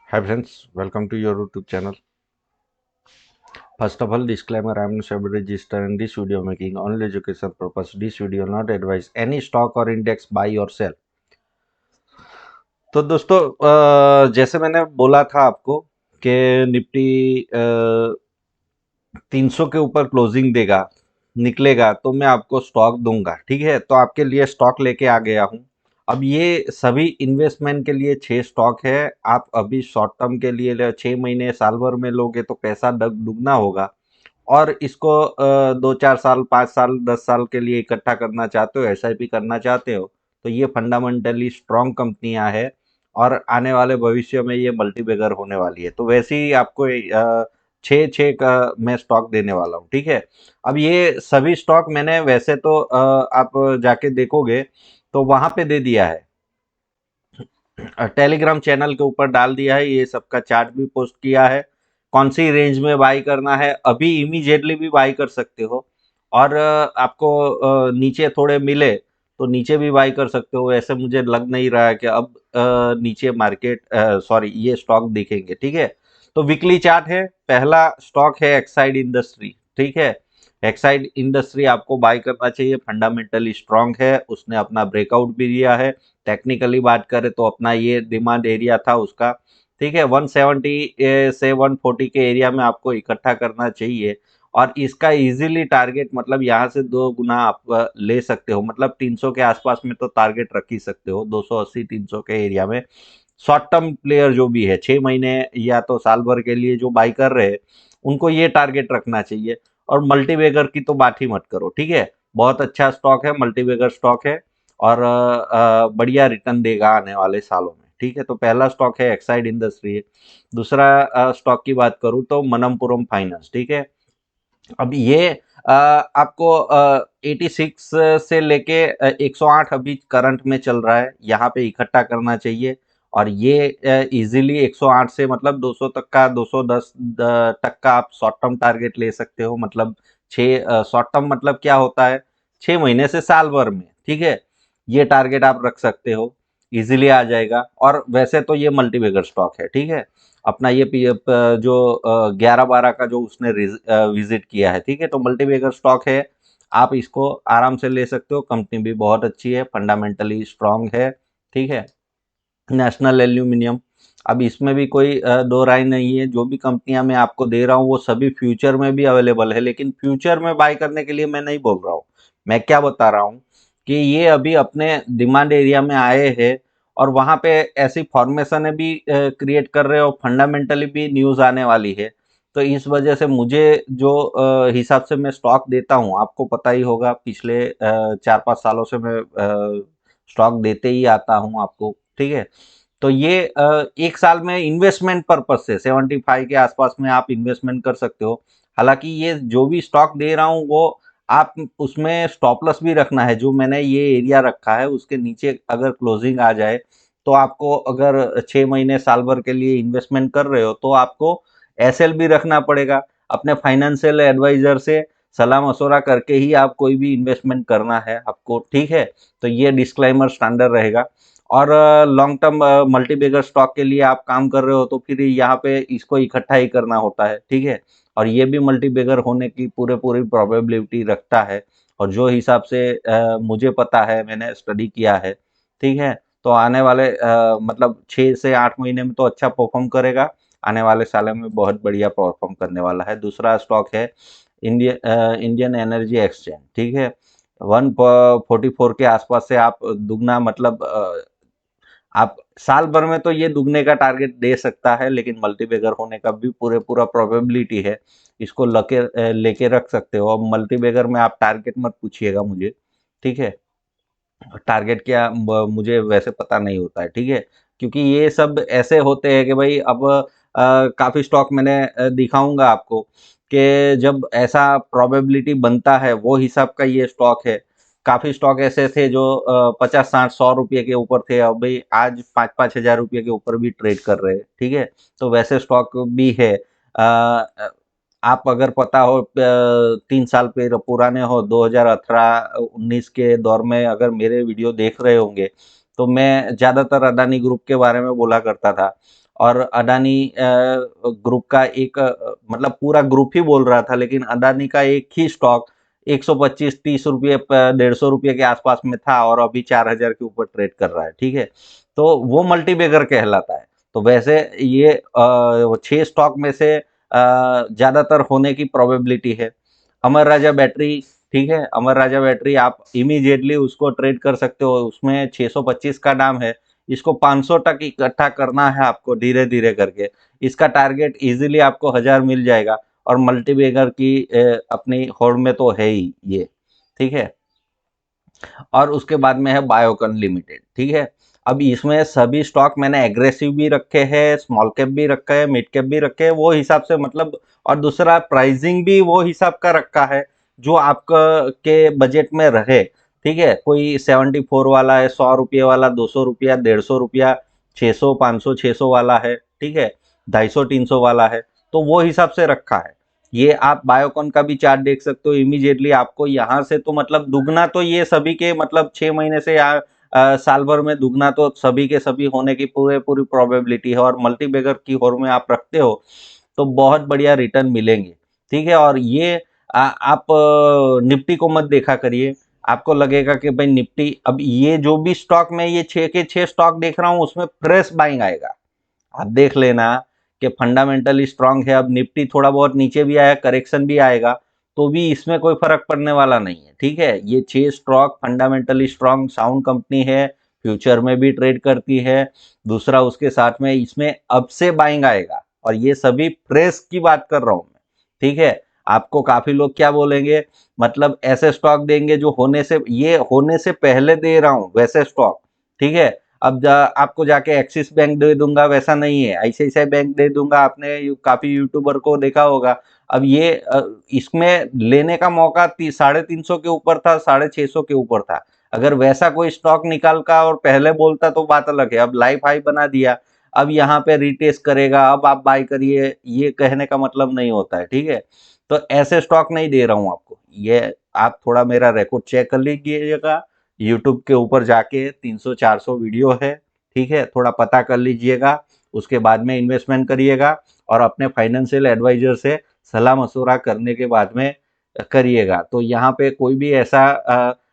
Hi friends, welcome to your YouTube channel. First of all, disclaimer: I am not registered in this video making only education purpose. This video not advise any stock or index buy or sell. तो दोस्तों, जैसे मैंने बोला था आपको कि Nifty 300 के ऊपर क्लोजिंग देगा, निकलेगा तो मैं आपको स्टॉक दूंगा। ठीक है, तो आपके लिए स्टॉक लेके आ गया हूं। अब ये सभी इन्वेस्टमेंट के लिए 6 स्टॉक है। आप अभी शॉर्ट टर्म के लिए 6 महीने साल भर में लोगे तो पैसा दुगना होगा। और इसको 2-4 साल, 5 साल, 10 साल के लिए इकट्ठा करना चाहते हो, एसआईपी करना चाहते हो, तो ये फंडामेंटली स्ट्रॉन्ग कंपनियां हैं और आने वाले भविष्य में ये मल्टीबैगर होने वाली है। तो वैसे ही आपको छः छः का मैं स्टॉक देने वाला हूँ। ठीक है, अब ये सभी स्टॉक मैंने वैसे तो आप जाके देखोगे तो वहां पे दे दिया है, टेलीग्राम चैनल के ऊपर डाल दिया है, ये सबका चार्ट भी पोस्ट किया है। कौन सी रेंज में बाई करना है, अभी इमीडिएटली भी बाई कर सकते हो। और आपको नीचे थोड़े मिले तो नीचे भी बाई कर सकते हो। ऐसे मुझे लग नहीं रहा है कि अब नीचे मार्केट सॉरी ये स्टॉक दिखेंगे। ठीक है, तो वीकली चार्ट है। पहला स्टॉक है एक्साइड इंडस्ट्री। ठीक है, एक्साइड इंडस्ट्री आपको बाय करना चाहिए, फंडामेंटली स्ट्रांग है, उसने अपना ब्रेकआउट भी दिया है। टेक्निकली बात करें तो अपना ये डिमांड एरिया था उसका। ठीक है, 170 से 140 के एरिया में आपको इकट्ठा करना चाहिए। और इसका इजीली टारगेट मतलब यहाँ से 2 गुना आप ले सकते हो, मतलब 300 के आसपास में तो टारगेट रख ही सकते हो, 280-300 के एरिया में। शॉर्ट टर्म प्लेयर जो भी है, 6 महीने या तो साल भर के लिए जो बाई कर रहे हैं, उनको ये टारगेट रखना चाहिए। और मल्टीबैगर की तो बात ही मत करो। ठीक है, बहुत अच्छा स्टॉक है, मल्टीबैगर स्टॉक है और बढ़िया रिटर्न देगा आने वाले सालों में। ठीक है, तो पहला स्टॉक है एक्साइड इंडस्ट्री। दूसरा स्टॉक की बात करूं तो मनमपुरम फाइनेंस। ठीक है, अब ये आपको 86 से लेके 108 अभी करंट में चल रहा है, यहाँ पे इकट्ठा करना चाहिए। और ये इजीली 108 से मतलब 200 तक का, 210 तक का आप शॉर्ट टर्म टारगेट ले सकते हो। मतलब शॉर्ट टर्म मतलब क्या होता है, 6 महीने से साल भर में। ठीक है, ये टारगेट आप रख सकते हो, इजीली आ जाएगा। और वैसे तो ये मल्टीबैगर स्टॉक है। ठीक है, अपना ये जो 11-12 का जो उसने विजिट किया है। ठीक है, तो मल्टीबैगर स्टॉक है, आप इसको आराम से ले सकते हो। कंपनी भी बहुत अच्छी है, फंडामेंटली स्ट्रांग है। ठीक है, नेशनल एल्यूमिनियम, अब इसमें भी कोई दो राय नहीं है। जो भी कंपनियां मैं आपको दे रहा हूँ वो सभी फ्यूचर में भी अवेलेबल है, लेकिन फ्यूचर में बाय करने के लिए मैं नहीं बोल रहा हूँ। मैं क्या बता रहा हूँ कि ये अभी अपने डिमांड एरिया में आए हैं और वहां पे ऐसी फॉर्मेशन भी क्रिएट कर रहे हो, फंडामेंटली भी न्यूज आने वाली है। तो इस वजह से मुझे जो हिसाब से मैं स्टॉक देता हूँ, आपको पता ही होगा, पिछले 4-5 सालों से मैं स्टॉक देते ही आता हूँ आपको। ठीक है, तो ये एक साल में इन्वेस्टमेंट पर्पज से 75 के आसपास में आप इन्वेस्टमेंट कर सकते हो। हालांकि ये जो भी स्टॉक दे रहा हूँ वो आप उसमें स्टॉप लॉस भी रखना है। जो मैंने ये एरिया रखा है उसके नीचे अगर क्लोजिंग आ जाए तो आपको, अगर 6 महीने साल भर के लिए इन्वेस्टमेंट कर रहे हो तो आपको एसएल भी रखना पड़ेगा। अपने फाइनेंशियल एडवाइजर से सलाह मशवरा करके ही आप कोई भी इन्वेस्टमेंट करना है आपको। ठीक है, तो ये डिस्क्लेमर स्टैंडर्ड रहेगा। और लॉन्ग टर्म मल्टीबैगर स्टॉक के लिए आप काम कर रहे हो तो फिर यहाँ पे इसको इकट्ठा ही करना होता है। ठीक है, और ये भी मल्टीबैगर होने की पूरे पूरी प्रोबेबिलिटी रखता है। और जो हिसाब से मुझे पता है, मैंने स्टडी किया है। ठीक है, तो आने वाले मतलब 6 से 8 महीने में तो अच्छा परफॉर्म करेगा, आने वाले सालों में बहुत बढ़िया परफॉर्म करने वाला है। दूसरा स्टॉक है इंडियन एनर्जी एक्सचेंज। ठीक है, 144 के आसपास से आप दुगना मतलब आप साल भर में तो ये दुगने का टारगेट दे सकता है, लेकिन मल्टीबैगर होने का भी पूरे पूरा प्रोबेबिलिटी है। इसको लेके रख सकते हो। अब मल्टीबैगर में आप टारगेट मत पूछिएगा मुझे। ठीक है, टारगेट क्या मुझे वैसे पता नहीं होता है। ठीक है, क्योंकि ये सब ऐसे होते हैं कि भाई अब काफ़ी स्टॉक मैंने दिखाऊंगा आपको कि जब ऐसा प्रोबेबिलिटी बनता है वो हिसाब का ये स्टॉक है। काफ़ी स्टॉक ऐसे थे जो 50-60-100 रुपये के ऊपर थे, अब भाई आज 5-5 हज़ार रुपये के ऊपर भी ट्रेड कर रहे हैं। ठीक है, तो वैसे स्टॉक भी है। आप अगर पता हो 3 साल पुराने हो, 2018-19 के दौर में अगर मेरे वीडियो देख रहे होंगे तो मैं ज़्यादातर अदानी ग्रुप के बारे में बोला करता था। और अडानी ग्रुप का एक मतलब पूरा ग्रुप ही बोल रहा था, लेकिन अडानी का एक ही स्टॉक 125-30 रुपये 150 रुपये के आसपास में था और अभी 4000 के ऊपर ट्रेड कर रहा है। ठीक है, तो वो मल्टीबैगर कहलाता है। तो वैसे ये 6 स्टॉक में से ज्यादातर होने की प्रोबेबिलिटी है। अमर राजा बैटरी, ठीक है, अमर राजा बैटरी आप इमीडिएटली उसको ट्रेड कर सकते हो, उसमें 625 का नाम है, इसको 500 तक इकट्ठा करना है आपको धीरे धीरे करके। इसका टारगेट इजीली आपको 1000 मिल जाएगा और मल्टीबैगर की अपनी होड़ में तो है ही ये। ठीक है, और उसके बाद में है बायोकन लिमिटेड। ठीक है, अब इसमें सभी स्टॉक मैंने एग्रेसिव भी रखे हैं, स्मॉल कैप भी रखा है, मिड कैप भी रखे हैं, वो हिसाब से मतलब, और दूसरा प्राइसिंग भी वो हिसाब का रखा है जो आपका के बजट में रहे। ठीक है, कोई 74 वाला है, 100 रुपये वाला, 200 रुपया, 150 रुपया, 600, 500, 600 वाला है। ठीक है, 250, 300 वाला है, तो वो हिसाब से रखा है। ये आप बायोकॉन का भी चार्ट देख सकते हो, इमीडिएटली आपको यहाँ से तो मतलब दुगना तो ये सभी के मतलब 6 महीने से या साल भर में दुगना तो सभी के सभी होने की पूरी पूरी प्रोबेबिलिटी है, और मल्टीबैगर की होड़ में आप रखते हो तो बहुत बढ़िया रिटर्न मिलेंगे। ठीक है, और ये आप निफ्टी को मत देखा करिए, आपको लगेगा कि भाई निफ्टी, अब ये जो भी स्टॉक में ये 6 के 6 स्टॉक देख रहा हूँ उसमें फ्रेश बाइंग आएगा। आप देख लेना कि फंडामेंटली स्ट्रांग है। अब निफ्टी थोड़ा बहुत नीचे भी आया, करेक्शन भी आएगा, तो भी इसमें कोई फर्क पड़ने वाला नहीं है। ठीक है, ये 6 stock fundamentally strong sound company है, फ्यूचर में भी ट्रेड करती है। दूसरा उसके साथ में इसमें अब से बाइंग आएगा, और ये सभी फ्रेश की बात कर रहा हूं मैं। ठीक है, आपको काफी लोग क्या बोलेंगे, मतलब ऐसे स्टॉक देंगे जो होने से, ये होने से पहले दे रहा हूं वैसे स्टॉक। ठीक है, अब आपको जाके एक्सिस बैंक दे दूंगा वैसा नहीं है, आईसीआईसीआई बैंक दे दूंगा, आपने काफी यूट्यूबर को देखा होगा। अब ये इसमें लेने का मौका 350 के ऊपर था, 650 के ऊपर था। अगर वैसा कोई स्टॉक निकाल का और पहले बोलता तो बात अलग है, अब लाइफ हाई बना दिया, अब यहाँ पे रिटेस्ट करेगा, अब आप बाय करिए, ये कहने का मतलब नहीं होता है। ठीक है, तो ऐसे स्टॉक नहीं दे रहा हूं आपको ये, आप थोड़ा मेरा रिकॉर्ड चेक कर लीजिएगा, यूट्यूब के ऊपर जाके 300-400 वीडियो है। ठीक है, थोड़ा पता कर लीजिएगा, उसके बाद में इन्वेस्टमेंट करिएगा, और अपने फाइनेंशियल एडवाइजर से सलाह मशवरा करने के बाद में करिएगा। तो यहाँ पे कोई भी ऐसा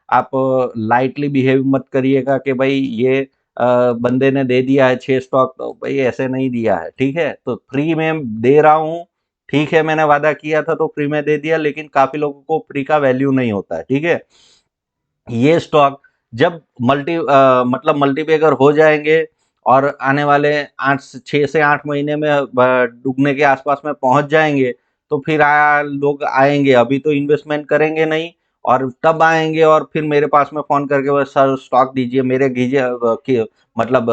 आप लाइटली बिहेव मत करिएगा कि भाई ये बंदे ने दे दिया है 6 स्टॉक, तो भाई ऐसे नहीं दिया है। ठीक है, तो फ्री में दे रहा हूँ, ठीक है, मैंने वादा किया था तो फ्री में दे दिया, लेकिन काफी लोगों को फ्री का वैल्यू नहीं होता है। ठीक है, ये स्टॉक जब मतलब मल्टीबैगर हो जाएंगे और आने वाले 6 से 8 महीने में डूबने के आसपास में पहुंच जाएंगे, तो फिर लोग आएंगे, अभी तो इन्वेस्टमेंट करेंगे नहीं, और तब आएंगे और फिर मेरे पास में फोन करके बस सर स्टॉक दीजिए, मेरे दीजिए मतलब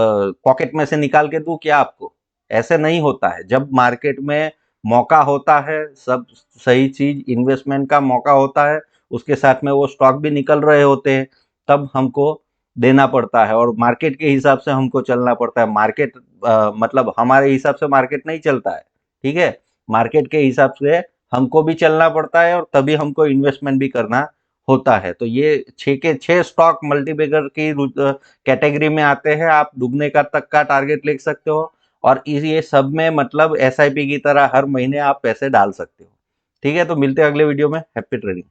पॉकेट में से निकाल के दूं क्या आपको? ऐसे नहीं होता है। जब मार्केट में मौका होता है, सब सही चीज इन्वेस्टमेंट का मौका होता है, उसके साथ में वो स्टॉक भी निकल रहे होते हैं, तब हमको देना पड़ता है, और मार्केट के हिसाब से हमको चलना पड़ता है। मार्केट मतलब हमारे हिसाब से मार्केट नहीं चलता है। ठीक है, मार्केट के हिसाब से हमको भी चलना पड़ता है, और तभी हमको इन्वेस्टमेंट भी करना होता है। तो ये 6 के 6 स्टॉक मल्टीबैगर की कैटेगरी में आते हैं। आप डूबने का तक का टारगेट ले सकते हो, और ये सब में मतलब एसआईपी की तरह हर महीने आप पैसे डाल सकते हो। ठीक है, तो मिलते हैं अगले वीडियो में। Happy trading.